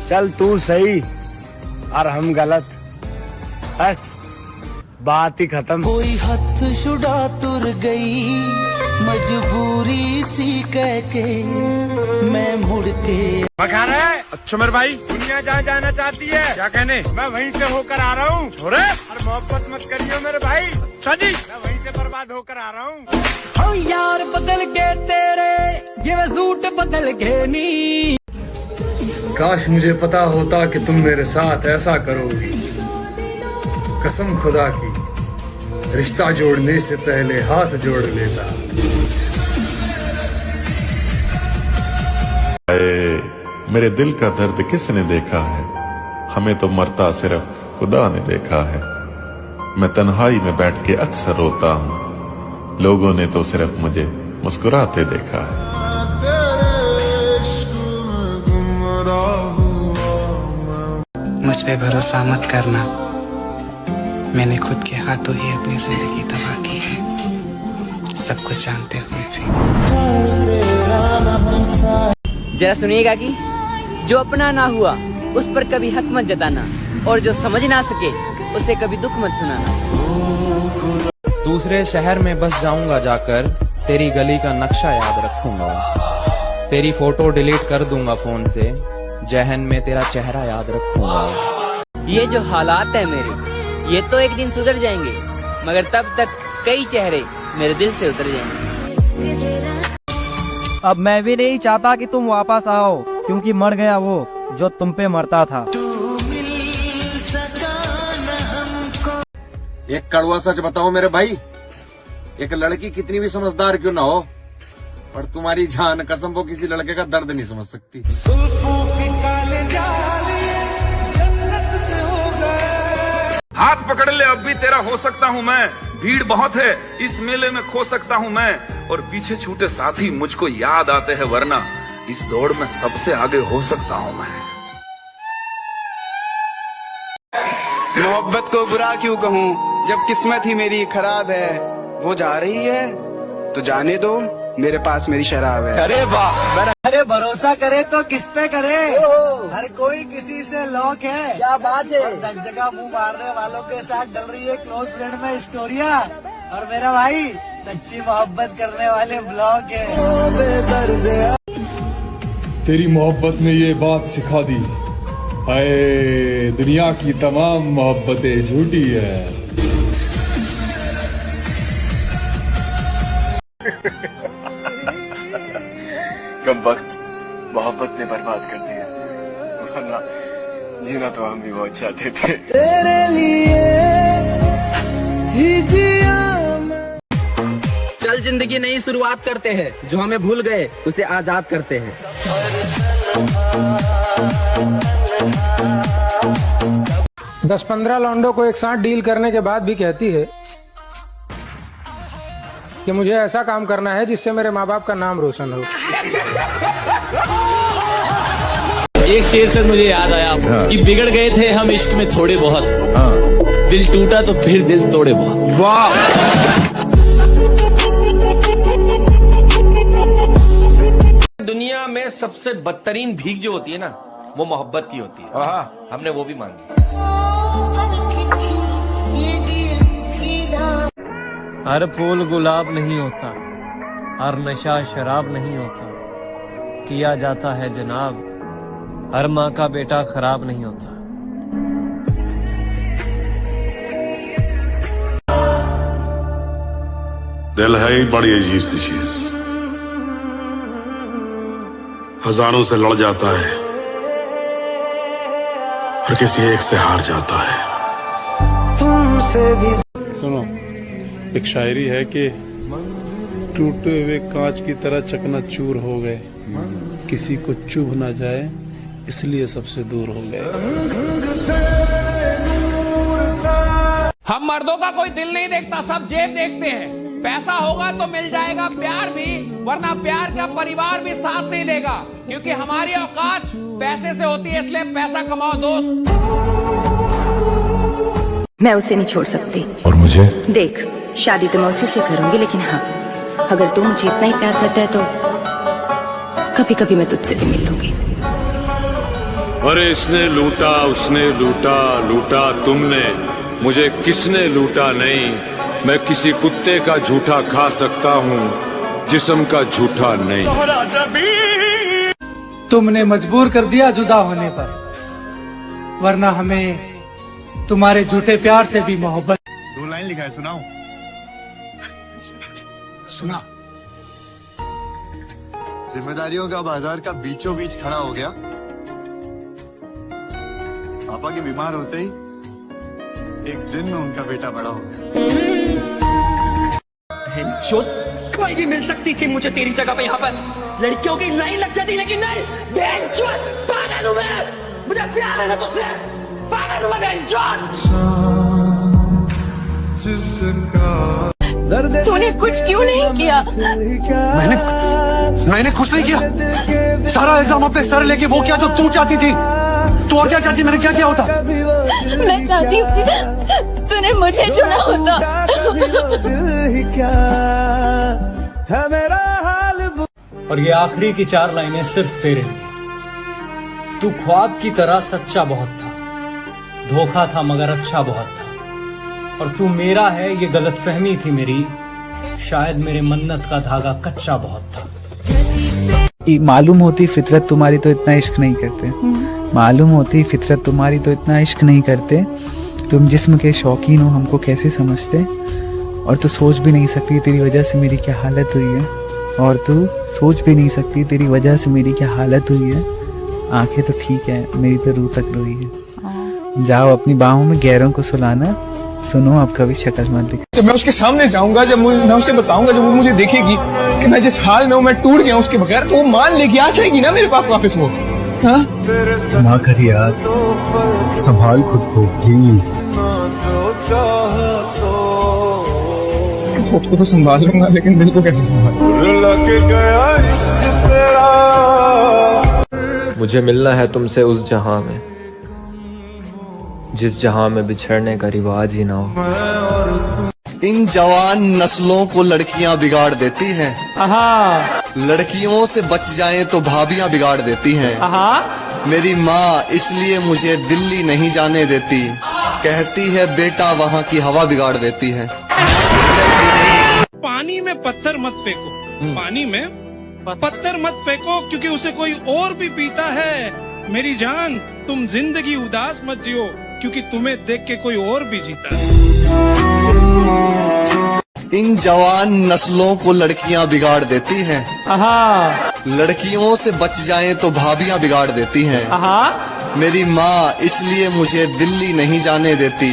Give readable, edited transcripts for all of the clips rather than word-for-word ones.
चल तू सही और हम गलत, बस बात ही खत्म। कोई हथ छुड़ा तुर गई मजबूरी सी कह के, मैं मुड़ के बखार है। अच्छा मेरे भाई, दुनिया जहाँ जाना चाहती है, क्या कहने, मैं वहीं से होकर आ रहा हूँ। छोरे और मोहब्बत मत करियो मेरे भाई। अच्छा जी, मैं वहीं से बर्बाद होकर आ रहा हूँ। ओ यार बदल के तेरे ये सूट बदल के नी। काश मुझे पता होता कि तुम मेरे साथ ऐसा करोगी। कसम खुदा की, रिश्ता जोड़ने से पहले हाथ जोड़ लेता। मेरे दिल का दर्द किसने देखा है, हमें तो मरता सिर्फ खुदा ने देखा है। मैं तन्हाई में बैठ के अक्सर रोता हूँ, लोगों ने तो सिर्फ मुझे मुस्कुराते देखा है। मुझ पे भरोसा मत करना, मैंने खुद के हाथों ही अपनी जिंदगी तबाह की है, सब कुछ जानते हुए भी। जरा सुनिएगा कि जो अपना ना हुआ उस पर कभी हक मत जताना, और जो समझ ना सके उसे कभी दुख मत सुनाना। दूसरे शहर में बस जाऊंगा जाकर, तेरी गली का नक्शा याद रखूंगा। तेरी फोटो डिलीट कर दूंगा फोन से, जहन में तेरा चेहरा याद रखूंगा। ये जो हालात है मेरे, ये तो एक दिन सुधर जाएंगे, मगर तब तक कई चेहरे मेरे दिल से उतर जाएंगे। अब मैं भी नहीं चाहता कि तुम वापस आओ, क्योंकि मर गया वो जो तुम पे मरता था। एक कड़वा सच बताओ मेरे भाई, एक लड़की कितनी भी समझदार क्यों ना हो, पर तुम्हारी जान कसम वो किसी लड़के का दर्द नहीं समझ सकती। हाथ पकड़ ले, अब भी तेरा हो सकता हूँ मैं। भीड़ बहुत है, इस मेले में खो सकता हूँ मैं, और पीछे छूटे साथी मुझको याद आते हैं, वरना इस दौड़ में सबसे आगे हो सकता हूँ मैं। मोहब्बत को बुरा क्यों कहूँ, जब किस्मत ही मेरी खराब है। वो जा रही है तो जाने दो, मेरे पास मेरी शराब है। अरे वाह, अरे भरोसा करे तो किस पे करे, हर कोई किसी से लॉक है। क्या बात है। हर जगह मुंह मारने वालों के साथ डल रही है क्लोज फ्रेंड में स्टोरिया, और मेरा भाई सच्ची मोहब्बत करने वाले ब्लॉग है। तेरी मोहब्बत ने ये बात सिखा दी, हाय दुनिया की तमाम मोहब्बतें झूठी है। कब वक्त मोहब्बत ने बर्बाद कर दिया, वरना जीना तो हम भी बहुत चाहते थे। तेरे लिए ही जिया। चल जिंदगी नई शुरुआत करते हैं, जो हमें भूल गए उसे आजाद करते हैं। 10-15 लौंडों को एक साथ डील करने के बाद भी कहती है कि मुझे ऐसा काम करना है जिससे मेरे माँ बाप का नाम रोशन हो। एक शेर से मुझे याद आया कि बिगड़ गए थे हम इश्क में थोड़े बहुत, दिल टूटा तो फिर दिल तोड़े बहुत। वाह। दुनिया में सबसे बदतरीन भीख जो होती है ना, वो मोहब्बत की होती है। हमने वो भी मांगी। हर फूल गुलाब नहीं होता, हर नशा शराब नहीं होता, किया जाता है जनाब, हर माँ का बेटा खराब नहीं होता। दिल है ही बड़ी अजीब सी चीज, हजारों से लड़ जाता है और किसी एक से हार जाता है। तुमसे भी सुनो, एक शायरी है कि टूटे हुए कांच की तरह चकनाचूर हो गए, किसी को चुभ ना जाए इसलिए सबसे दूर हो गए। हम मर्दों का कोई दिल नहीं देखता, सब जेब देखते हैं। पैसा होगा तो मिल जाएगा प्यार भी, वरना प्यार का परिवार भी साथ नहीं देगा, क्योंकि हमारी औकात पैसे से होती है, इसलिए पैसा कमाओ दोस्त। मैं उसे नहीं छोड़ सकती। और मुझे? देख, शादी तो मैं उसी से करूंगी, लेकिन हाँ, अगर तू मुझे इतना ही प्यार करता है तो कभी कभी मैं तुझसे भी मिल लूंगी। अरे इसने लूटा, उसने लूटा, लूटा तुमने, मुझे किसने लूटा नहीं। मैं किसी कुत्ते का झूठा खा सकता हूँ, जिस्म का झूठा नहीं। तुमने मजबूर कर दिया जुदा होने पर, वरना हमें तुम्हारे झूठे प्यार से भी मोहब्बत। 2 लाइन लिखा है, सुनाओ। सुना। जिम्मेदारियों का बाजार का बीचों बीच खड़ा हो गया। पापा के बीमार होते ही एक दिन में उनका बेटा बड़ा हो गया। कोई भी मिल सकती थी मुझे तेरी जगह पे यहाँ पर, लड़कियों की लाइन लग जाती, लेकिन नहीं। पागल हूँ मैं, मुझे प्यार है ना तुझसे, पागल हूँ मैं। तूने कुछ क्यों नहीं किया? मैंने कुछ नहीं किया। सारा इल्जाम अपने सर लेके वो क्या जो तू चाहती थी। तू और क्या चाहती? मैंने क्या किया होता? मैं चाहती हूँ कि तूने मुझे चुना होता। और ये आखिरी की 4 लाइनें सिर्फ तेरे लिए। तू ख्वाब की तरह सच्चा बहुत था, धोखा था मगर अच्छा बहुत था। और तू मेरा है ये गलतफहमी थी मेरी, शायद मेरे मन्नत का धागा कच्चा बहुत था। मालूम होती फितरत तुम्हारी तो इतना इश्क नहीं करते, मालूम होती फितरत तुम्हारी तो इतना इश्क नहीं करते। तुम जिस्म के शौकीन हो हमको कैसे समझते, और तू सोच भी नहीं सकती तेरी वजह से मेरी क्या हालत हुई है, और तू सोच भी नहीं सकती तेरी वजह से मेरी क्या हालत हुई है। आंखें तो ठीक है, मेरी तो रूह तक रोई है। जाओ अपनी बाहों में गैरों को सुलाना, सुनो अब कभी शक्ल मत दिखा। जब मैं उसके सामने जाऊंगा, जब मैं उसे बताऊंगा, जब वो मुझे देखेगी कि मैं जिस हाल में हूँ, मैं टूट गया उसके बगैर, तो वो मान लेगी, आ जाएगी ना मेरे पास वापस वो। हाँ? ना कर यार, संभाल खुद को प्लीज। खुद को तो संभाल लूंगा, लेकिन दिल को कैसे संभाल? मुझे मिलना है तुमसे उस जहां में, जिस जहां में बिछड़ने का रिवाज ही ना हो। इन जवान नस्लों को लड़कियां बिगाड़ देती हैं। लड़कियों से बच जाएं तो भाभियां बिगाड़ देती हैं। मेरी माँ इसलिए मुझे दिल्ली नहीं जाने देती, कहती है बेटा वहाँ की हवा बिगाड़ देती है। पानी में पत्थर मत फेंको, पानी में पत्थर मत फेंको, क्योंकि उसे कोई और भी पीता है। मेरी जान, तुम जिंदगी उदास मत जियो, क्योंकि तुम्हें देख के कोई और भी जीता है। इन जवान नस्लों को लड़कियां बिगाड़ देती हैं। लड़कियों से बच जाएं तो भाभियां बिगाड़ देती हैं। मेरी माँ इसलिए मुझे दिल्ली नहीं जाने देती,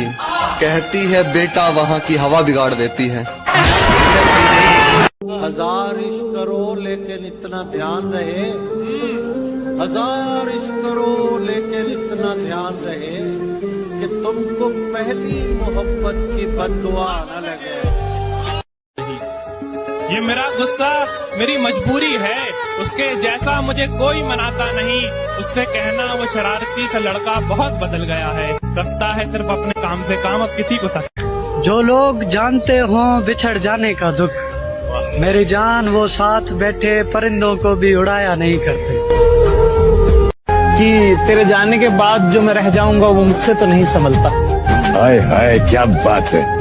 कहती है बेटा वहाँ की हवा बिगाड़ देती है। 1000 इश्क करो लेकिन इतना ध्यान रहे, 1000 इश्क करो लेकिन इतना ध्यान रहे कि तुमको पहली मोहब्बत की बद्दुआ न लगे। ये मेरा गुस्सा मेरी मजबूरी है, उसके जैसा मुझे कोई मनाता नहीं। उससे कहना वो शरारती सा लड़का बहुत बदल गया है, रखता है सिर्फ अपने काम से काम, अब किसी को तक। जो लोग जानते हो बिछड़ जाने का दुख, मेरी जान वो साथ बैठे परिंदों को भी उड़ाया नहीं करते। कि तेरे जाने के बाद जो मैं रह जाऊंगा वो मुझसे तो नहीं संभलता। हाय हाय क्या बात है।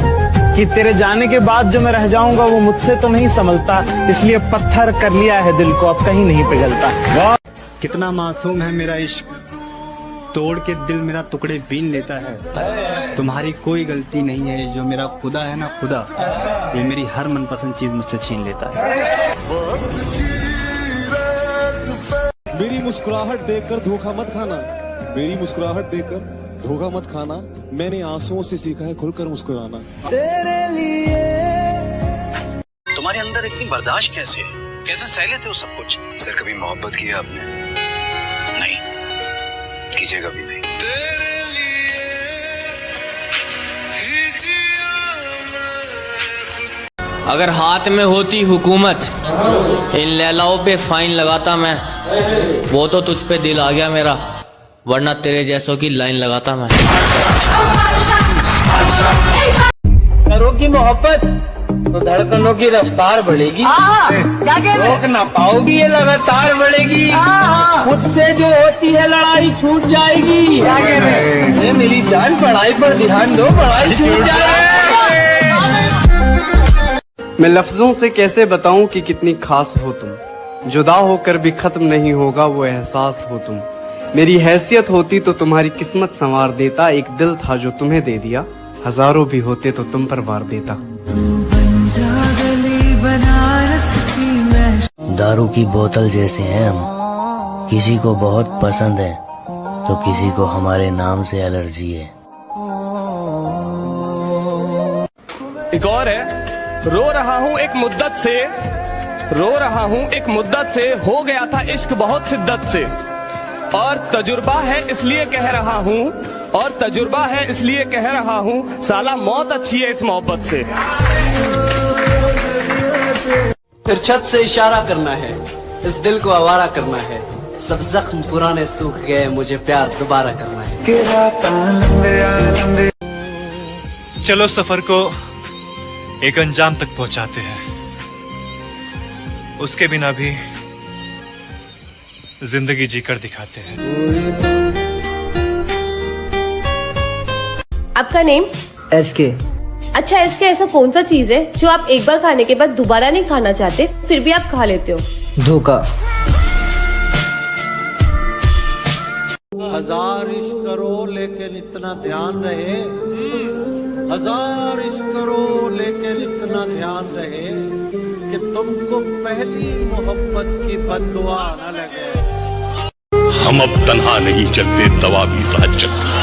कि तेरे जाने के बाद जो मैं रह जाऊंगा वो मुझसे तो नहीं संभलता, इसलिए पत्थर कर लिया है दिल को, अब कहीं नहीं पिघलता। कितना मासूम है मेरा इश्क, तोड़ के दिल मेरा टुकड़े बीन लेता है। तुम्हारी कोई गलती नहीं है, जो मेरा खुदा है ना खुदा, ये मेरी हर मनपसंद चीज मुझसे छीन लेता है। मेरी मुस्कुराहट देखकर धोखा मत खाना, मेरी मुस्कुराहट देखकर धोखा मत खाना। मैंने आंसुओं से सीखा है खुलकर मुस्कुराना। तेरे लिए तुम्हारे अंदर इतनी बर्दाश्त कैसे है, कैसे सह लेते हो सब कुछ? सर कभी मोहब्बत किया आपने? नहीं कीजिएगा भी नहीं। अगर हाथ में होती हुकूमत, इन लैलाओं पे फाइन लगाता मैं। वो तो तुझ पे दिल आ गया मेरा, वरना तेरे जैसों की लाइन लगाता मैं। करो की मोहब्बत तो धड़कनों की रफ्तार बढ़ेगी, क्या कह रहे रोक ना पाओगी, ये लगातार बढ़ेगी, खुद से जो होती है लड़ाई छूट जाएगी। क्या कह रहे हैं? ये मेरी जान, पढ़ाई पर ध्यान दो, पढ़ाई छूट जाएगी। मैं लफ्जों से कैसे बताऊं कि कितनी खास हो तुम, जुदा होकर भी खत्म नहीं होगा वो एहसास हो तुम। मेरी हैसियत होती तो तुम्हारी किस्मत संवार देता, एक दिल था जो तुम्हें दे दिया, हजारों भी होते तो तुम पर वार देता। दारू की बोतल जैसे हैं हम, किसी को बहुत पसंद है तो किसी को हमारे नाम से एलर्जी है। एक और है, रो रहा हूँ एक मुद्दत से, रो रहा हूँ एक मुद्दत से, हो गया था इश्क बहुत शिद्दत से, और तजुर्बा है इसलिए कह रहा हूँ, और तजुर्बा है इसलिए कह रहा हूँ, साला मौत अच्छी है इस मोहब्बत से। फिर छत से इशारा करना है, इस दिल को आवारा करना है, सब जख्म पुराने सूख गए, मुझे प्यार दोबारा करना है। चलो सफर को एक अंजाम तक पहुंचाते हैं, उसके बिना भी जिंदगी जीकर दिखाते हैं। आपका नेम? SK। अच्छा, इसके ऐसा कौन सा चीज है जो आप एक बार खाने के बाद दोबारा नहीं खाना चाहते, फिर भी आप खा लेते हो? धोखा। हजार इश्क करो लेकिन इतना ध्यान रहे, हजार इश्क करो लेकिन इतना ध्यान रहे कि तुमको पहली मोहब्बत की बद्दुआ न लगे। हम अब तन्हा नहीं चलते, दवा भी साथ चलती है।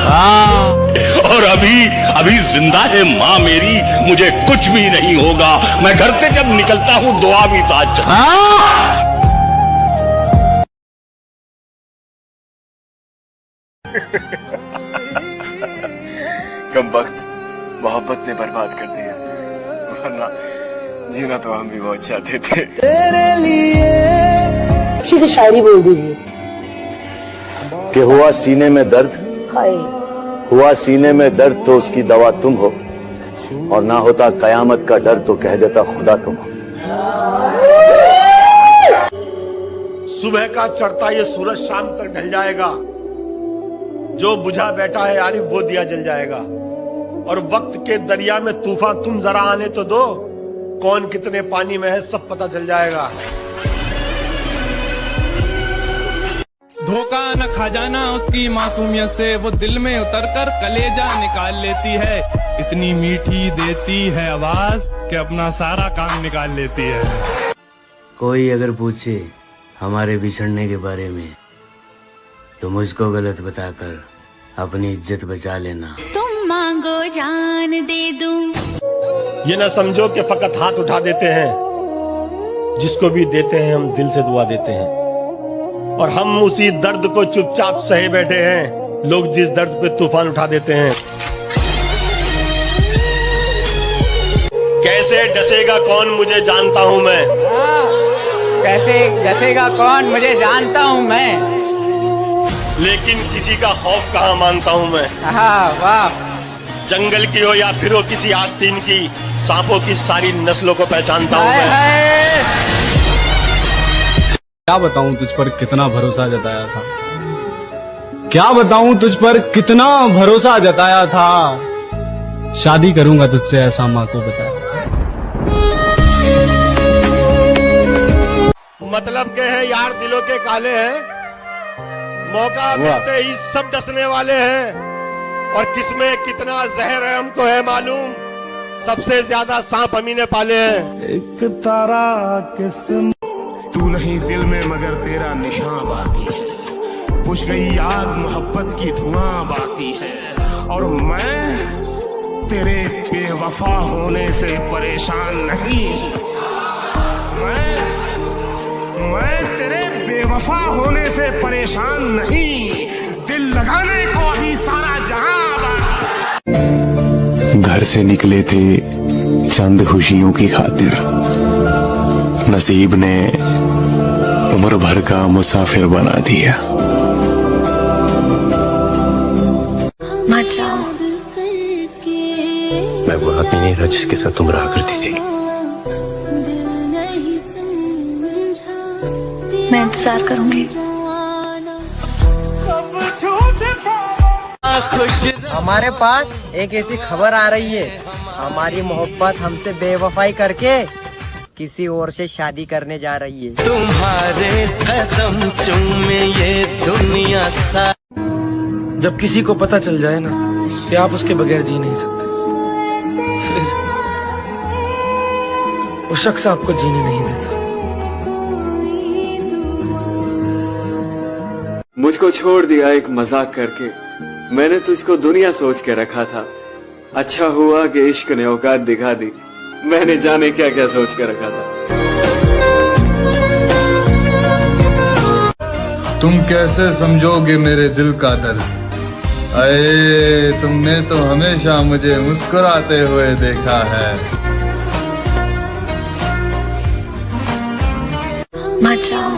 और अभी जिंदा है माँ मेरी, मुझे कुछ भी नहीं होगा, मैं घर से जब निकलता हूँ दुआ भी साथ चलती। कम वक्त मोहब्बत ने बर्बाद कर दिया, वरना जीना तो हम भी बहुत चाहते थे। तेरे लिए अच्छी से शायरी बोल दीजिए। कि हुआ सीने में दर्द, हाय हुआ सीने में दर्द तो उसकी दवा तुम हो, और ना होता कयामत का डर तो कह देता खुदा तुम हो। सुबह का चढ़ता ये सूरज शाम तक ढल जाएगा, जो बुझा बैठा है यारी वो दिया जल जाएगा, और वक्त के दरिया में तूफान तुम जरा आने तो दो, कौन कितने पानी में है सब पता चल जाएगा। धोखा न खा जाना उसकी मासूमियत से, वो दिल में उतरकर कलेजा निकाल लेती है, इतनी मीठी देती है आवाज कि अपना सारा काम निकाल लेती है। कोई अगर पूछे हमारे बिछड़ने के बारे में तो मुझको गलत बताकर अपनी इज्जत बचा लेना। तुम मांगो जान दे दूं। ये ना समझो कि फकत हाथ उठा देते हैं, जिसको भी देते हैं हम दिल से दुआ देते हैं, और हम उसी दर्द को चुपचाप सहे बैठे हैं, लोग जिस दर्द पे तूफान उठा देते हैं। कैसे डसेगा कौन मुझे जानता हूँ मैं, कैसे डसेगा कौन मुझे जानता हूँ मैं, लेकिन किसी का खौफ कहाँ मानता हूँ मैं। वाह। जंगल की हो या फिर हो किसी आस्तीन की, सांपों की सारी नस्लों को पहचानता हूँ मैं। क्या बताऊं तुझ पर कितना भरोसा जताया था, क्या बताऊं तुझ पर कितना भरोसा जताया था, शादी करूंगा तुझसे ऐसा माँ को बताया था। मतलब के हैं यार दिलों के काले हैं, मौका मिलते ही सब डसने वाले हैं, और किसमें कितना जहर है हमको है मालूम, सबसे ज्यादा सांप हमी ने पाले हैं। एक तारा किस्म तू नहीं दिल में मगर तेरा निशान बाकी है, बुझ गई याद मोहब्बत की धुआं बाकी है, और मैं तेरे बेवफा होने से परेशान नहीं, मैं तेरे बेवफा होने से परेशान नहीं, दिल लगाने को अभी सारा जहां बाकी। घर से निकले थे चंद खुशियों की खातिर, नसीब ने उम्र भर का मुसाफिर बना दिया। मत जाओ। मैं वो आदमी नहीं था जिसके साथ तुम रहा करती थी। मैं इंतजार करूंगी। हमारे पास एक ऐसी खबर आ रही है, हमारी मोहब्बत हमसे बेवफाई करके किसी और से शादी करने जा रही है। तुम्हारे कदम चूमे ये दुनिया सा। जब किसी को पता चल जाए ना कि आप उसके बगैर जी नहीं सकते, फिर वो शख्स आपको जीने नहीं देता। मुझको छोड़ दिया एक मजाक करके, मैंने तुझको दुनिया सोच के रखा था। अच्छा हुआ कि इश्क ने औकात दिखा दी, मैंने जाने क्या क्या सोच के रखा था। तुम कैसे समझोगे मेरे दिल का दर्द, अये तुमने तो हमेशा मुझे मुस्कुराते हुए देखा है। मत जाओ।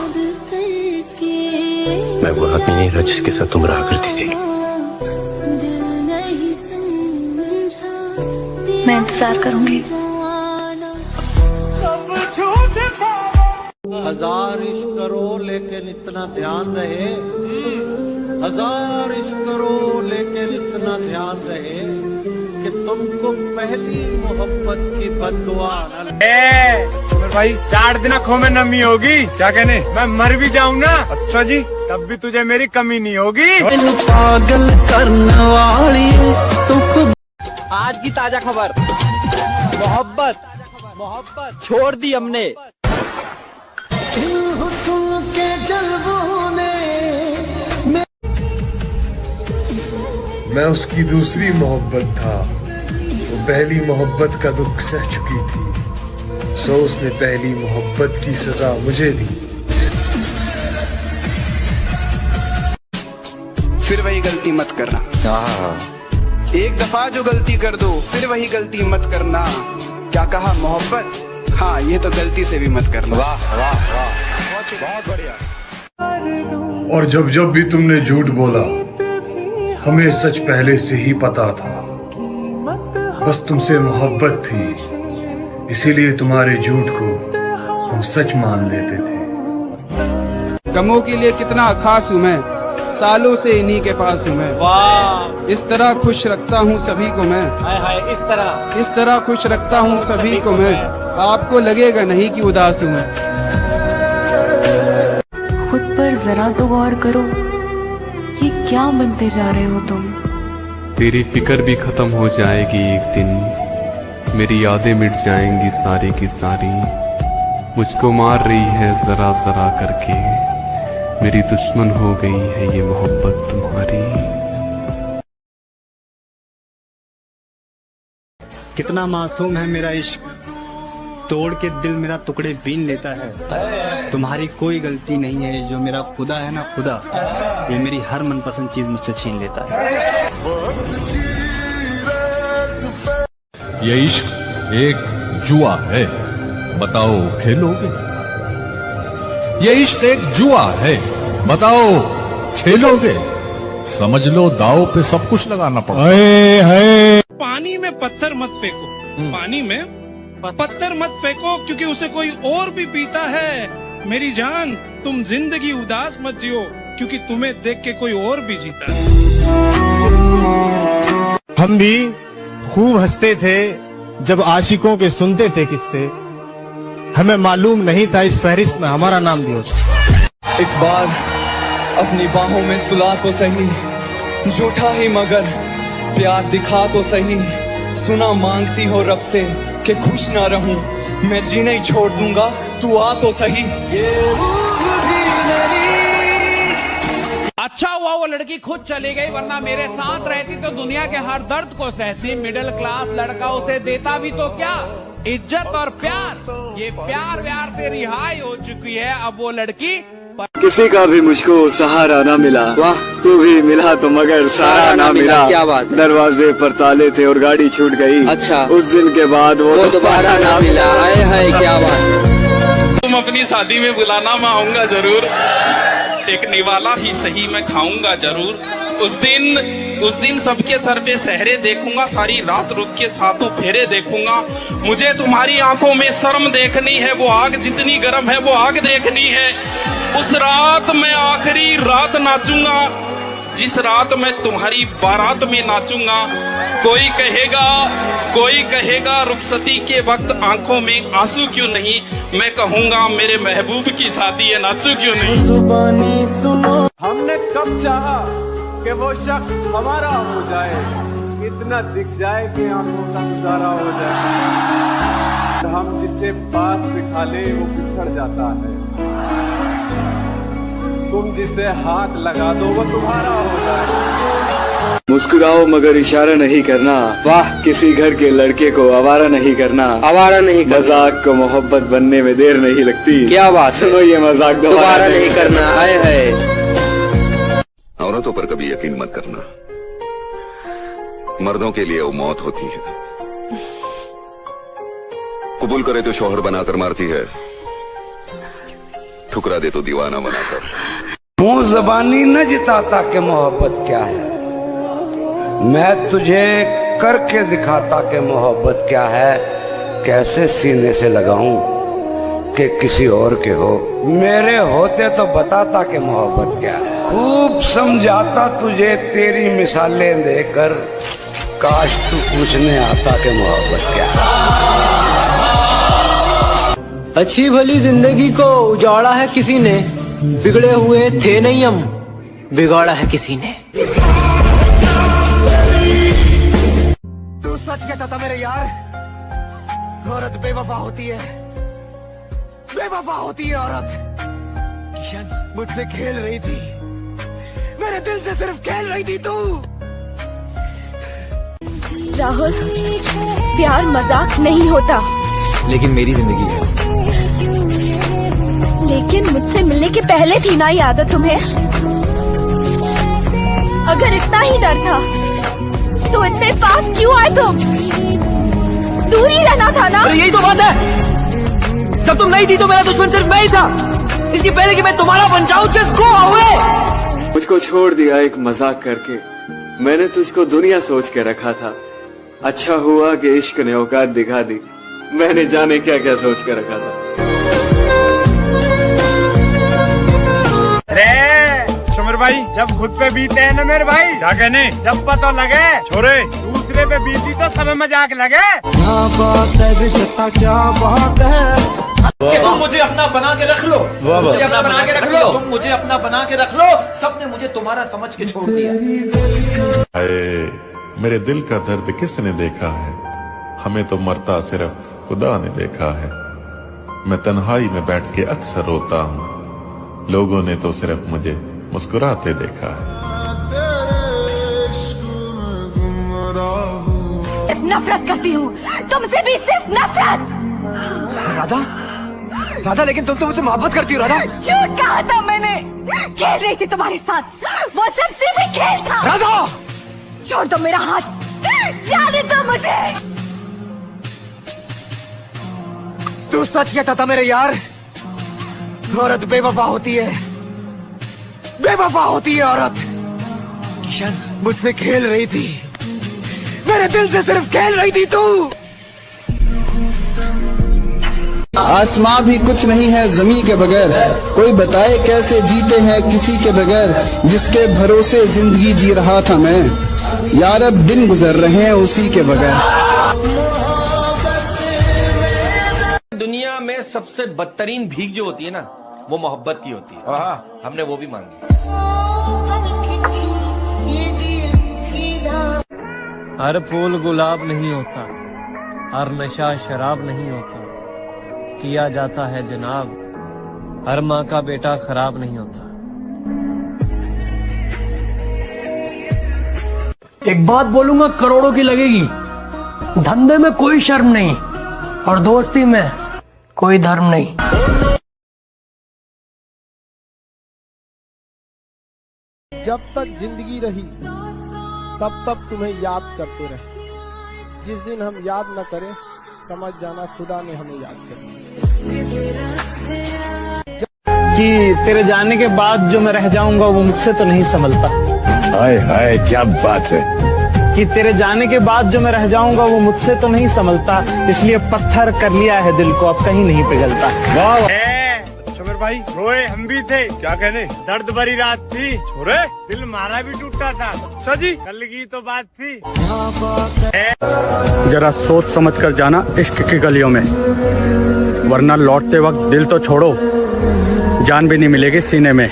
मैं वो आदमी नहीं था जिसके साथ तुम रहा करती थी। मैं इंतजार करूंगी। हजार इश्क करो लेकिन इतना ध्यान रहे, हजार इश्क करो लेकिन इतना ध्यान रहे कि तुमको पहली मोहब्बत की बद्दुआ न लगे। भाई 4 दिन आँखों में नमी होगी, क्या कहने, मैं मर भी जाऊँ ना, अच्छा जी, तब भी तुझे मेरी कमी नहीं होगी। पागल करने वाली आज की ताजा खबर, मोहब्बत छोड़ दी हमने। के जल्बों ने मैं उसकी दूसरी मोहब्बत था, वो पहली मोहब्बत का दुख सह चुकी थी, सो उसने पहली मोहब्बत की सजा मुझे दी। फिर वही गलती मत करना। एक दफा जो गलती कर दो फिर वही गलती मत करना। क्या कहा, मोहब्बत? हाँ, ये तो गलती से भी मत करना। वाह वाह वाह, बहुत बढ़िया। और जब जब भी तुमने झूठ बोला, हमें सच पहले से ही पता था। बस तुमसे मोहब्बत थी, इसीलिए तुम्हारे झूठ को हम सच मान लेते थे। गमों के लिए कितना खास हूँ मैं, सालों से इन्हीं के पास हूँ मैं। वाह, इस तरह खुश रखता हूँ सभी को मैं। हाय हाय, इस तरह खुश रखता हूँ सभी को मैं। आपको लगेगा नहीं कि उदास हूँ मैं। खुद पर जरा तो गौर करो, ये क्या बनते जा रहे हो तुम। तेरी फिक्र भी खत्म हो जाएगी एक दिन, मेरी यादें मिट जाएंगी सारी की सारी। मुझको मार रही है जरा जरा करके, मेरी दुश्मन हो गई है ये मोहब्बत तुम्हारी। कितना मासूम है मेरा इश्क, तोड़ के दिल मेरा टुकड़े बीन लेता है। तुम्हारी कोई गलती नहीं है, जो मेरा खुदा है ना खुदा, ये मेरी हर मनपसंद चीज मुझसे छीन लेता है। ये इश्क एक जुआ है, बताओ खेलोगे? ये इश्क एक जुआ है, बताओ खेलोगे? समझ लो दाव पे सब कुछ लगाना पड़ता। पानी में पत्थर मत फेंको, पानी में पत्थर मत फेंको, क्योंकि उसे कोई और भी पीता है। मेरी जान, तुम जिंदगी उदास मत जियो, क्योंकि तुम्हें देख के कोई और भी जीता है। हम भी खूब हंसते थे जब आशिकों के सुनते थे किस्से, हमें मालूम नहीं था इस फहरिस्त में हमारा नाम भी होता। एक बार अपनी बाहों में सुला तो सही, झूठा ही मगर प्यार दिखा तो सही। सुना मांगती हो रब से कि खुश ना रहूं, मैं जीना ही छोड़ दूंगा, तू आ तो सही। अच्छा हुआ वो लड़की खुद चली गई, वरना मेरे साथ रहती तो दुनिया के हर दर्द को सहती। मिडिल क्लास लड़का उसे देता भी तो क्या, इज्जत और प्यार। ये प्यार व्यार से रिहाई हो चुकी है, अब वो लड़की किसी का भी मुझको सहारा ना मिला, वाह तू भी मिला तो मगर सहारा ना मिला। क्या बात, दरवाजे पर ताले थे और गाड़ी छूट गई। अच्छा, उस दिन के बाद वो दोबारा ना मिला। आए हाय क्या बात। तुम अपनी शादी में बुलाना, मैं आऊंगा जरूर। एक निवाला ही सही मैं खाऊंगा जरूर। उस दिन सबके सर पे सहरे देखूंगा, सारी रात रुक के सातों फेरे देखूंगा। मुझे तुम्हारी आंखों में शर्म देखनी है, वो आग जितनी गर्म है वो आग देखनी है। उस रात मैं आखिरी रात नाचूंगा जिस रात मैं तुम्हारी बारात में नाचूंगा। कोई कहेगा रुखसती के वक्त आंखों में आंसू क्यों नहीं, मैं कहूंगा मेरे महबूब की शादी है, नाचू क्यों नहीं। जुबानी सुनो, हमने कब चाहा कि वो शख्स हमारा हो जाए, इतना दिख जाए कि आंखों का गुजारा हो जाए। हम जिसे पास बिठा ले वो बिछड़ जाता है, तुम जिसे हाथ लगा दो वो तुम्हारा हो जाए। मुस्कुराओ मगर इशारा नहीं करना, वाह किसी घर के लड़के को आवारा नहीं करना। मजाक को मोहब्बत बनने में देर नहीं लगती। क्या बात, सुनो ये मजाक दोबारा नहीं करना। आए है औरतों पर कभी यकीन मत करना, मर्दों के लिए वो मौत होती है। कबूल करे तो शौहर बनाकर मारती है, ठुकरा दे तो दीवाना बनाकर। मुंह जबानी न जिताता कि मोहब्बत क्या है, मैं तुझे करके दिखाता कि मोहब्बत क्या है। कैसे सीने से लगाऊं कि किसी और के हो, मेरे होते तो बताता कि मोहब्बत क्या है। खूब समझाता तुझे तेरी मिसालें देकर, काश तू पूछने आता कि मोहब्बत क्या है। अच्छी भली जिंदगी को उजाड़ा है किसी ने, बिगड़े हुए थे नहीं हम, बिगाड़ा है किसी ने। तू सच कहता था मेरे यार, औरत बेवफा होती है, बेवफा होती है औरत। किशन मुझसे खेल रही थी, मेरे दिल से सिर्फ खेल रही थी तू। राहुल, प्यार मजाक नहीं होता, लेकिन मेरी जिंदगी है। लेकिन मुझसे मिलने के पहले थी ना ये आदत तुम्हें। अगर इतना ही डर था तो इतने पास क्यों आए तुम? दूर ही रहना था ना। तो यही तो बात है, जब तुम नहीं थी तो मेरा दुश्मन सिर्फ मैं ही था। इसके पहले कि मैं तुम्हारा बन जाऊं, जिस गो हुए। मुझको छोड़ दिया एक मजाक करके, मैंने तुझको दुनिया सोच के रखा था। अच्छा हुआ कि इश्क ने औकात दिखा दी, मैंने जाने क्या क्या सोच के रखा था। सुमिर भाई, जब खुद पे बीते हैं ना मेरे भाई, क्या कहने, जब पता लगे छोरे दूसरे पे बीती तो सब मजाक लगे। क्या बात है बेचता, क्या बात है कि तुम मुझे अपना बना के रख लो, मुझे अपना बना के रख लो, तुम मुझे अपना बना के रख लो। सबने मुझे तुम्हारा समझ के छोड़ दिया। मेरे दिल का दर्द किसने देखा है, हमें तो मरता सिर्फ खुदा ने देखा है। मैं तन्हाई में बैठ के अक्सर रोता हूँ, लोगों ने तो सिर्फ मुझे मुस्कुराते देखा है। नफरत करती हूँ तुमसे भी, सिर्फ नफरत। राधा, राधा लेकिन तुम तो मुझसे मोहब्बत करती हो राधा। झूठ कहा था मैंने, खेल रही थी तुम्हारे साथ, वो सब सिर्फ एक खेल था। राधा छोड़ दो मेरा हाथ, जाने दो मुझे। तू सच कहता था मेरे यार, औरत बेवफा होती है, बेवफा होती है औरत। किशन मुझसे खेल रही थी, मेरे दिल से सिर्फ खेल रही थी तू। आसमां भी कुछ नहीं है ज़मीं के बगैर, कोई बताए कैसे जीते हैं किसी के बगैर, जिसके भरोसे जिंदगी जी रहा था मैं, यार अब दिन गुजर रहे हैं उसी के बगैर। दुनिया में सबसे बदतरीन भीख जो होती है ना, वो मोहब्बत की होती है। और हाँ, हमने वो भी मांगी। हर फूल गुलाब नहीं होता, हर नशा शराब नहीं होता, किया जाता है जनाब, हर माँ का बेटा खराब नहीं होता। एक बात बोलूंगा करोड़ों की लगेगी, धंधे में कोई शर्म नहीं और दोस्ती में कोई धर्म नहीं। जब तक जिंदगी रही तब तक तुम्हें याद करते रहे, जिस दिन हम याद न करें समझ जाना खुदा ने हमें याद कर कि तेरे जाने के बाद जो मैं रह जाऊंगा वो मुझसे तो नहीं संभलता। हाय हाय क्या बात है। कि तेरे जाने के बाद जो मैं रह जाऊंगा वो मुझसे तो नहीं संभलता, इसलिए पत्थर कर लिया है दिल को, अब कहीं नहीं पिघलता। सुमिर भाई रोए हम भी थे, क्या कहने, दर्द भरी रात थी, छोरे दिल मारा भी टूटा था। अच्छा जी, कल की तो बात थी। जरा सोच समझ कर जाना इश्क की गलियों में, वरना लौटते वक्त दिल तो छोड़ो, जान भी नहीं मिलेगी सीने में।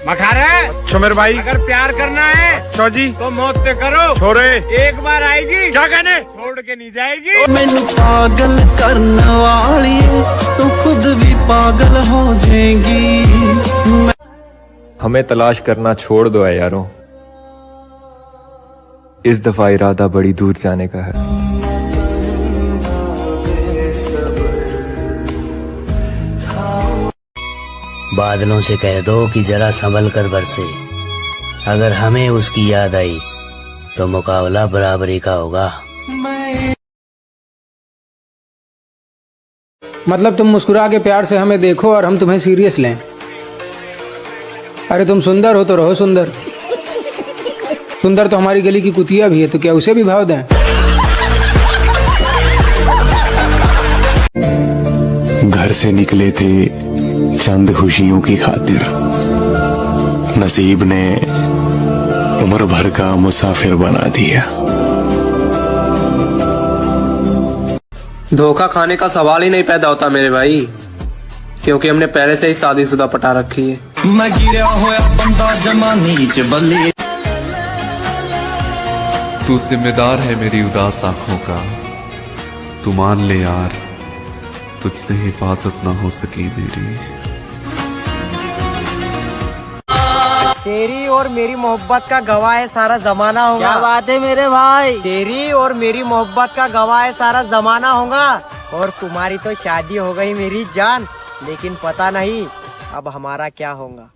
मखारे छोमेर भाई, अगर प्यार करना है छोजी तो मौत पे करो, छोरे एक बार आएगी, क्या कहने, छोड़ के नहीं जाएगी। मैनू पागल करने वाली तू खुद भी पागल हो जाएगी। हमें तलाश करना छोड़ दो है यारों, इस दफा इरादा बड़ी दूर जाने का है। बादलों से कह दो कि जरा संभल कर बरसे, अगर हमें उसकी याद आई तो मुकाबला बराबरी का होगा। मतलब तुम मुस्कुरा के प्यार से हमें देखो और हम तुम्हें सीरियस लें। अरे तुम सुंदर हो तो रहो सुंदर, सुंदर तो हमारी गली की कुतिया भी है, तो क्या उसे भी भाव दें। घर से निकले थे चंद खुशियों की खातिर, नसीब ने उम्र भर का मुसाफिर बना दिया। धोखा खाने का सवाल ही नहीं पैदा होता मेरे भाई, क्योंकि हमने पहले से ही शादीशुदा पटा रखी है। मैं गिरा होया बंदा जमानी च बल्ले। तू जिम्मेदार है मेरी उदास आंखों का, तू मान ले यार तुझसे हिफाजत ना हो सकी मेरी। तेरी और मेरी मोहब्बत का गवाह है सारा जमाना होगा। क्या बात है मेरे भाई, तेरी और मेरी मोहब्बत का गवाह है सारा जमाना होगा। और तुम्हारी तो शादी हो गई मेरी जान, लेकिन पता नहीं अब हमारा क्या होगा।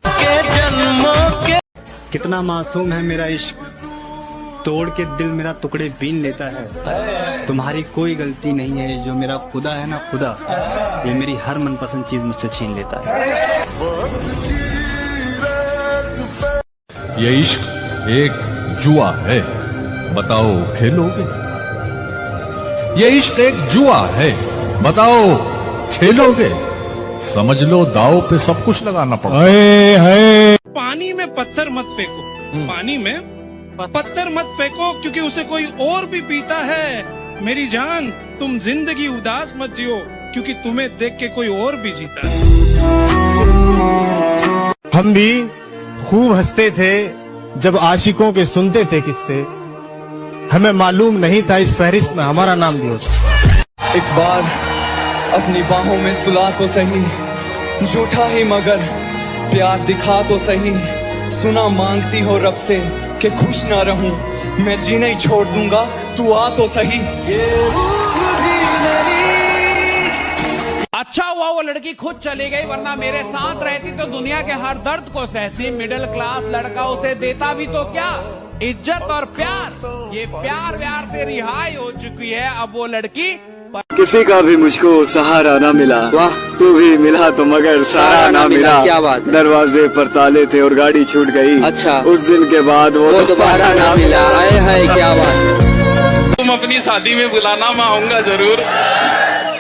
कितना मासूम है मेरा इश्क, तोड़ के दिल मेरा टुकड़े बीन लेता है। तुम्हारी कोई गलती नहीं है, जो मेरा खुदा है ना खुदा, ये मेरी हर मनपसंद चीज मुझसे छीन लेता है। ये इश्क एक जुआ है, बताओ खेलोगे? ये इश्क एक जुआ है, बताओ खेलोगे? समझ लो दाव पे सब कुछ लगाना पड़ता है। पानी में पत्थर मत फेंको, पानी में पत्थर मत फेंको, क्योंकि उसे कोई और भी पीता है। मेरी जान तुम जिंदगी उदास मत जियो, क्योंकि तुम्हें देख के कोई और भी जीता है। हम भी खूब हंसते थे जब आशिकों के सुनते थे किस्से, हमें मालूम नहीं था इस फहरिस्त में हमारा नाम भी होता। एक बार अपनी बाहों में सुला तो सही, झूठा ही मगर प्यार दिखा तो सही। सुना मांगती हो रब से कि खुश ना रहूं, मैं जीना ही छोड़ दूंगा, तू आ तो सही। अच्छा हुआ वो लड़की खुद चली गई, वरना मेरे साथ रहती तो दुनिया के हर दर्द को सहती। मिडिल क्लास लड़का उसे देता भी तो क्या, इज्जत और प्यार। ये प्यार व्यार से रिहाई हो चुकी है अब वो लड़की। किसी का भी मुझको सहारा ना मिला, वाह तू भी मिला तो मगर सहारा ना मिला। क्या बात, दरवाजे पर ताले थे और गाड़ी छूट गई। अच्छा, उस दिन के बाद वो दोबारा ना मिला। आए है क्या बात। तुम अपनी शादी में बुलाना, मैं आऊंगा जरूर।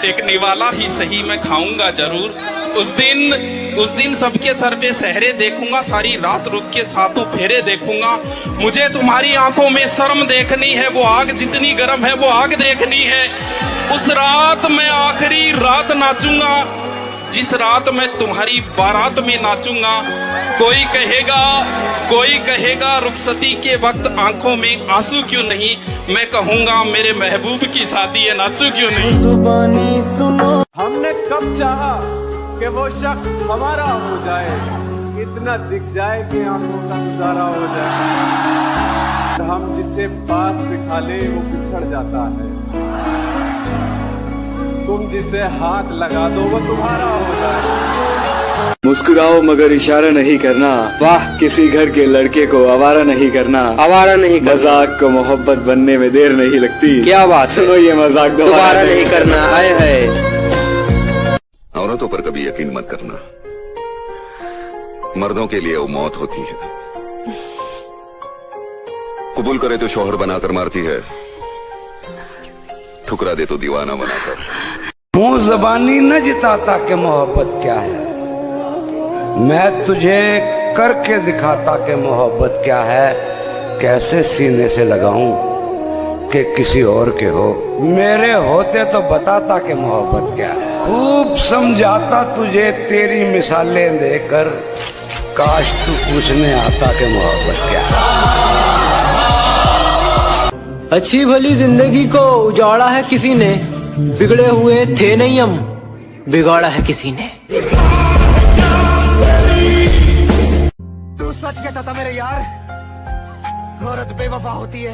एक निवाला ही सही मैं खाऊंगा जरूर। उस दिन सबके सर पे सहरे देखूंगा, सारी रात रुक के सातों फेरे देखूंगा। मुझे तुम्हारी आंखों में शर्म देखनी है, वो आग जितनी गर्म है वो आग देखनी है। उस रात मैं आखिरी रात नाचूंगा, जिस रात मैं तुम्हारी बारात में नाचूंगा। कोई कहेगा रुखसती के वक्त आंखों में आंसू क्यों नहीं, मैं कहूंगा मेरे महबूब की शादी है, नाचू क्यों नहीं। जुबानी सुनो, हमने कब चाहा कि वो शख्स हमारा हो जाए, इतना दिख जाए कि आंखों का गुजारा हो जाए। हम जिससे पास बिठा ले वो बिछड़ जाता है, तुम जिसे हाथ लगा दो वो तुम्हारा हो जाए। मुस्कुराओ मगर इशारा नहीं करना, वाह किसी घर के लड़के को आवारा नहीं करना। आवारा नहीं करना, मजाक को मोहब्बत बनने में देर नहीं लगती। क्या बात, सुनो ये मजाक दोबारा नहीं करना। आए है औरतों पर कभी यकीन मत करना, मर्दों के लिए वो मौत होती है। कबूल करे तो शौहर बनाकर मारती है, ठुकरा दे तो दीवाना बनाकर। मुंह जबानी न जिताता कि मोहब्बत क्या है, मैं तुझे करके दिखाता कि मोहब्बत क्या है। कैसे सीने से लगाऊं कि किसी और के हो, मेरे होते तो बताता कि मोहब्बत क्या है। खूब समझाता तुझे तेरी मिसालें देकर, काश तू पूछने आता कि मोहब्बत क्या है। अच्छी भली जिंदगी को उजाड़ा है किसी ने, बिगड़े हुए थे नहीं हम, बिगाड़ा है किसी ने। तू सच कहता था मेरे यार, औरत बेवफा होती है,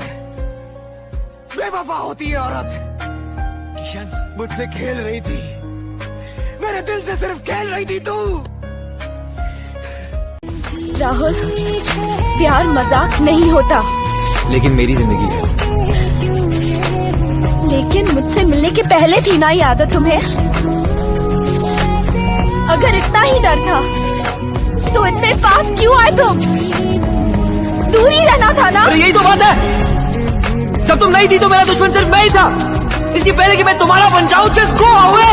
बेवफा होती है औरत। किशन मुझसे खेल रही थी, मेरे दिल से सिर्फ खेल रही थी तू। राहुल, प्यार मजाक नहीं होता। लेकिन मेरी जिंदगी है। लेकिन मुझसे मिलने के पहले थी ना ये आदत तुम्हें? अगर इतना ही डर था तो इतने पास क्यों आए तुम? दूर ही रहना था ना। यही तो बात है, जब तुम नहीं थी तो मेरा दुश्मन सिर्फ मैं ही था। इसकी पहले कि मैं तुम्हारा बन जाऊं, जिसको हुए।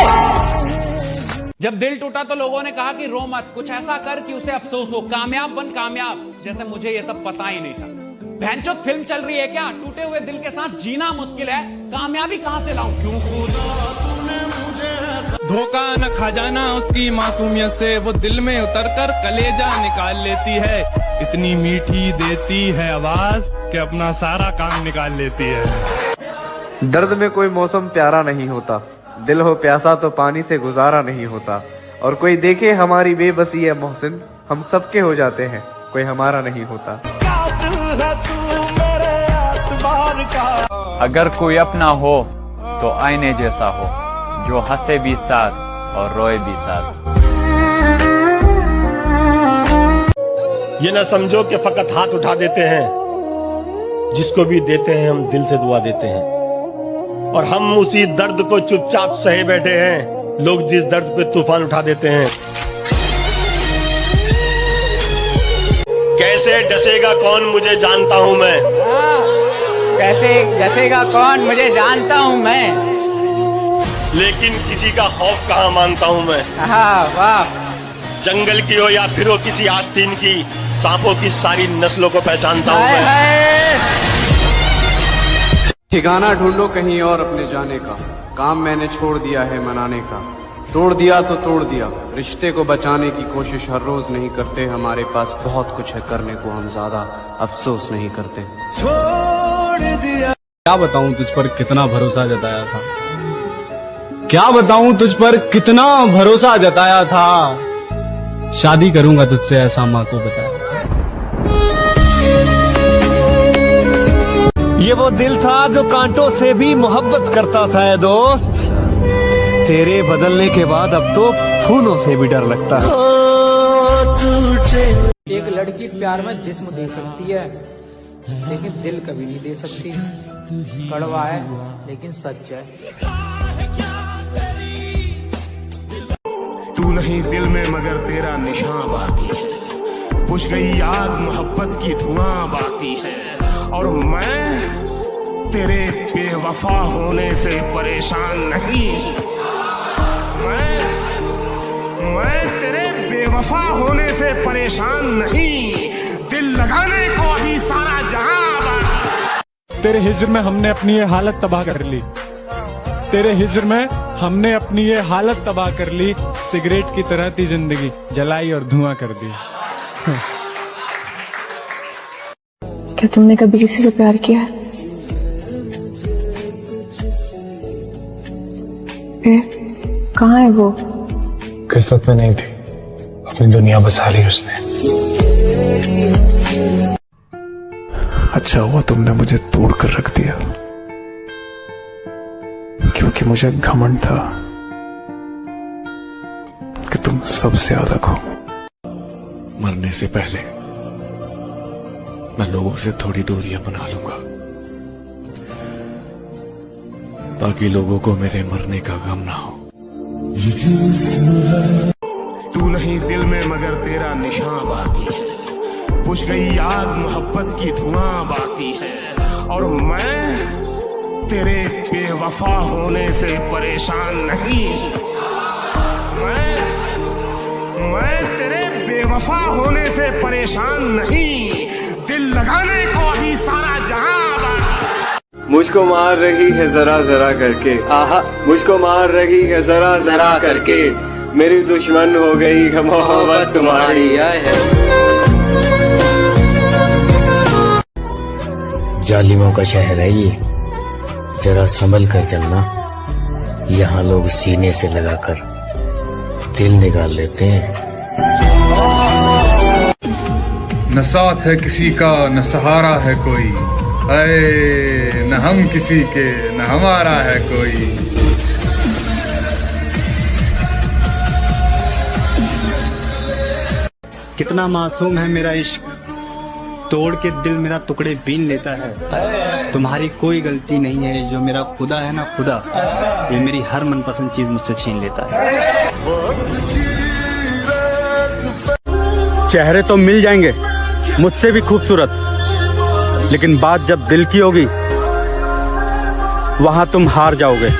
जब दिल टूटा तो लोगों ने कहा कि रो मत, कुछ ऐसा कर कि उसे अफसोस हो। कामयाब बन कामयाब, जैसे मुझे ये सब पता ही नहीं था। भैंचोद फिल्म चल रही है क्या? टूटे हुए दिल के साथ जीना मुश्किल है, कामयाबी कहां से लाऊं? क्यों धोखा न खा जाना उसकी मासूमियत से, वो दिल में उतरकर कलेजा निकाल लेती है। इतनी मीठी देती है आवाज कि अपना सारा काम निकाल लेती है। दर्द में कोई मौसम प्यारा नहीं होता, दिल हो प्यासा तो पानी से गुजारा नहीं होता। और कोई देखे हमारी बेबसी है मोहसिन, हम सबके हो जाते हैं, कोई हमारा नहीं होता। अगर कोई अपना हो तो आईने जैसा हो, जो हंसे भी साथ और रोए भी साथ। ये ना समझो कि फकत हाथ उठा देते हैं, जिसको भी देते हैं हम दिल से दुआ देते हैं। और हम उसी दर्द को चुपचाप सहे बैठे हैं, लोग जिस दर्द पे तूफान उठा देते हैं। कैसे डसेगा कौन मुझे जानता हूं मैं, कैसे डसेगा कौन मुझे जानता हूं मैं, लेकिन किसी का खौफ कहाँ मानता हूं मैं। वाह। जंगल की हो या फिर हो किसी आस्तीन की, सांपों की सारी नस्लों को पहचानता हूं मैं। ठिकाना ढूंढो कहीं और अपने जाने का, काम मैंने छोड़ दिया है मनाने का। तोड़ दिया तो तोड़ दिया, रिश्ते को बचाने की कोशिश हर रोज नहीं करते। हमारे पास बहुत कुछ है करने को, हम ज्यादा अफसोस नहीं करते। छोड़ दिया। क्या बताऊं तुझ पर कितना भरोसा जताया था, क्या बताऊं तुझ पर कितना भरोसा जताया था। शादी करूंगा तुझसे ऐसा माँ को बताया। ये वो दिल था जो कांटों से भी मोहब्बत करता था ए दोस्त। तेरे बदलने के बाद अब तो फूलों से भी डर लगता है। एक लड़की प्यार में जिस्म दे सकती है, लेकिन दिल कभी नहीं दे सकती। कड़वा है लेकिन सच है। तू नहीं दिल में मगर तेरा निशान बाकी है, बुझ गई याद मोहब्बत की धुआं बाकी है। और मैं तेरे बेवफा होने से परेशान नहीं, मैं तेरे बेवफा होने से परेशान नहीं, दिल लगाने को अभी सारा जहां। तेरे हिज्र में हमने अपनी ये हालत तबाह कर ली, तेरे हिज्र में हमने अपनी ये हालत तबाह कर ली। सिगरेट की तरह थी जिंदगी, जलाई और धुआं कर दी। क्या तुमने कभी किसी से प्यार किया है? फिर कहाँ है वो? किस्मत में नहीं थी, अपनी दुनिया बसा ली उसने। अच्छा हुआ तुमने मुझे तोड़ कर रख दिया, क्योंकि मुझे घमंड था कि तुम सबसे अलग हो। मरने से पहले मैं लोगों से थोड़ी दूरियां बना लूंगा, ताकि लोगों को मेरे मरने का गम ना हो। तू नहीं दिल में मगर तेरा निशान बाकी है, बुझ गई याद मोहब्बत की धुआं बाकी है। और मैं तेरे बेवफा होने से परेशान नहीं। मैं तेरे बेवफा होने से परेशान नहीं, दिल लगाने को अभी सारा जहां मुझको मार रही है जरा जरा करके, आहा मुझको मार रही है जरा जरा करके, मेरी दुश्मन हो गई है मोहब्बत तुम्हारी। जालिमों का शहर है ये, जरा संभल कर चलना। यहाँ लोग सीने से लगाकर दिल निकाल लेते हैं। न साथ है किसी का न सहारा है कोई, ऐ न हम किसी के न हमारा है कोई। कितना मासूम है मेरा इश्क, तोड़ के दिल मेरा टुकड़े बीन लेता है। तुम्हारी कोई गलती नहीं है, जो मेरा खुदा है ना खुदा, ये मेरी हर मनपसंद चीज मुझसे छीन लेता है। चेहरे तो मिल जाएंगे मुझसे भी खूबसूरत, लेकिन बात जब दिल की होगी वहां तुम हार जाओगे।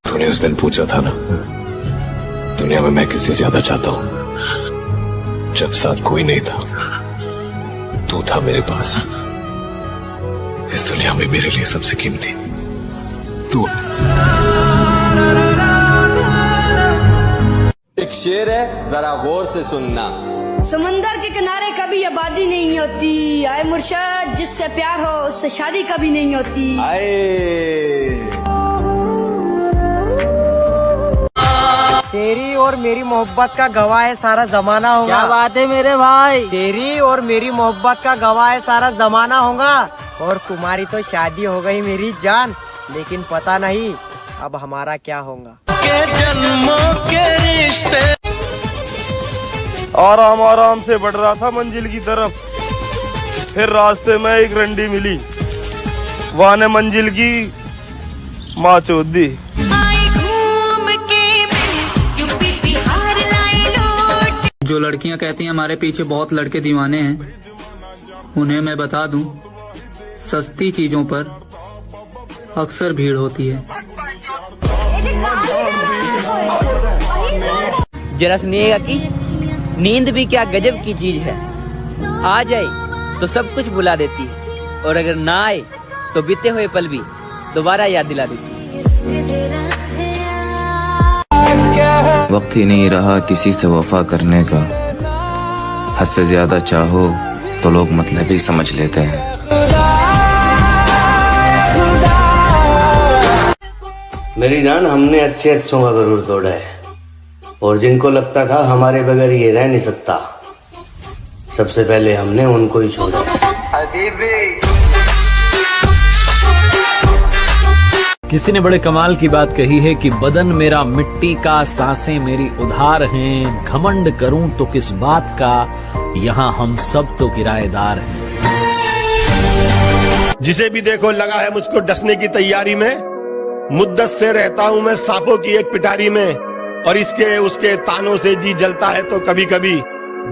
तूने उस दिन पूछा था ना, दुनिया में मैं किससे ज्यादा चाहता हूँ, जब साथ कोई नहीं था तू था मेरे पास। इस दुनिया में मेरे लिए सबसे कीमती तू। एक शेर है, जरा गौर से सुनना। समंदर के किनारे कभी आबादी नहीं होती, आए मुर्शद जिससे प्यार हो उससे शादी कभी नहीं होती। तेरी और मेरी मोहब्बत का गवाह है सारा जमाना होगा। क्या बात है मेरे भाई। तेरी और मेरी मोहब्बत का गवाह है सारा जमाना होगा। और तुम्हारी तो शादी हो गई मेरी जान, लेकिन पता नहीं अब हमारा क्या होगा। के जन्मों के रिश्ते। आराम आराम से बढ़ रहा था मंजिल की तरफ, फिर रास्ते में एक रंडी मिली, वहाँ ने मंजिल की माँ चोद दी। जो लड़कियां कहती हैं हमारे पीछे बहुत लड़के दीवाने हैं, उन्हें मैं बता दूं, सस्ती चीजों पर अक्सर भीड़ होती है। जरा सुनिएगा कि नींद भी क्या गजब की चीज है, आ जाए तो सब कुछ भुला देती है, और अगर ना आए तो बीते हुए पल भी दोबारा याद दिला देती है। वक्त ही नहीं रहा किसी से वफा करने का, हद से ज्यादा चाहो तो लोग मतलब ही समझ लेते हैं। मेरी जान, हमने अच्छे अच्छों का गरूर तोड़ा है, और जिनको लगता था हमारे बगैर ये रह नहीं सकता, सबसे पहले हमने उनको ही छोड़ा। किसी ने बड़े कमाल की बात कही है कि बदन मेरा मिट्टी का, सांसें मेरी उधार हैं, घमंड करूं तो किस बात का, यहाँ हम सब तो किराएदार हैं। जिसे भी देखो लगा है मुझको डसने की तैयारी में, मुद्दत से रहता हूँ मैं सांपों की एक पिटारी में, और इसके उसके तानों से जी जलता है तो कभी कभी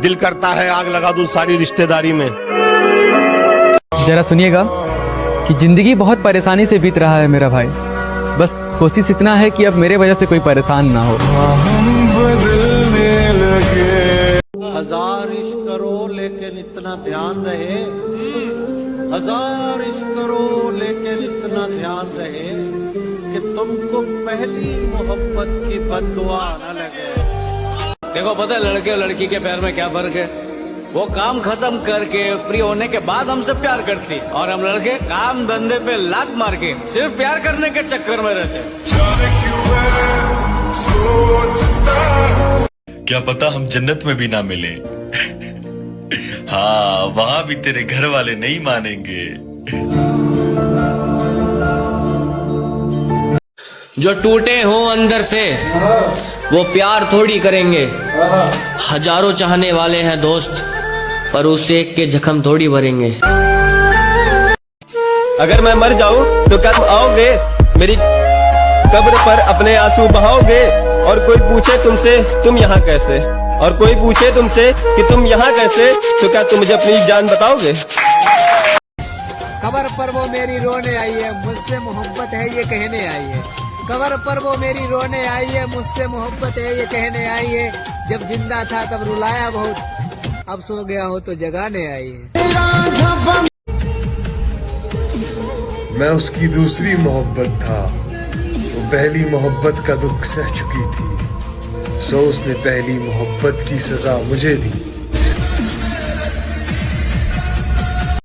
दिल करता है आग लगा दूं सारी रिश्तेदारी में। जरा सुनिएगा कि जिंदगी बहुत परेशानी से बीत रहा है मेरा भाई, बस कोशिश इतना है कि अब मेरे वजह से कोई परेशान ना हो। हजार इश्क करो लेकिन इतना ध्यान रहे, हजार इश्क करो लेकिन इतना ध्यान रहे कि तुमको पहली मोहब्बत की बद्दुआ न लगे। देखो पता है लड़के और लड़की के प्यार में क्या फर्क है, वो काम खत्म करके फ्री होने के बाद हमसे प्यार करती, और हम लड़के काम धंधे पे लात मार के सिर्फ प्यार करने के चक्कर में रहते। क्या पता हम जन्नत में भी ना मिले। हाँ, वहाँ भी तेरे घर वाले नहीं मानेंगे। जो टूटे हो अंदर से वो प्यार थोड़ी करेंगे, हजारों चाहने वाले हैं दोस्त, पर उस एक के जख्म थोड़ी भरेंगे। अगर मैं मर जाऊं तो क्या तुम आओगे मेरी कब्र पर अपने आंसू बहाओगे? और कोई पूछे तुमसे तुम यहाँ कैसे, और कोई पूछे तुमसे कि तुम यहाँ कैसे, तो क्या तुम मुझे अपनी जान बताओगे? कबर पर वो मेरी रोने आई है, मुझसे मोहब्बत है ये कहने आई है। कबर पर वो मेरी रोने आई है, मुझसे मोहब्बत है ये कहने आई है। जब जिंदा था तब रुलाया बहुत, अब सो गया हो तो जगाने आई है। मैं उसकी दूसरी मोहब्बत था, वो पहली मोहब्बत का दुख सह चुकी थी, सो उसने पहली मोहब्बत की सजा मुझे दी।